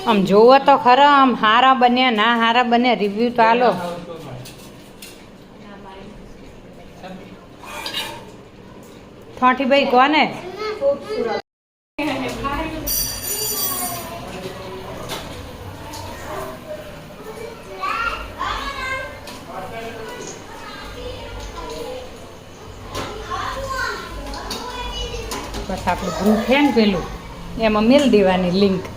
આમ જોવો તો ખરા આમ હારા બન્યા ના હારા બન્યા રિવ્યુ તો આલો થોઠી ભાઈ કોને બસ આપણું ગ્રુપ છે ને પેલું એમાં મેલ દેવાની લિંક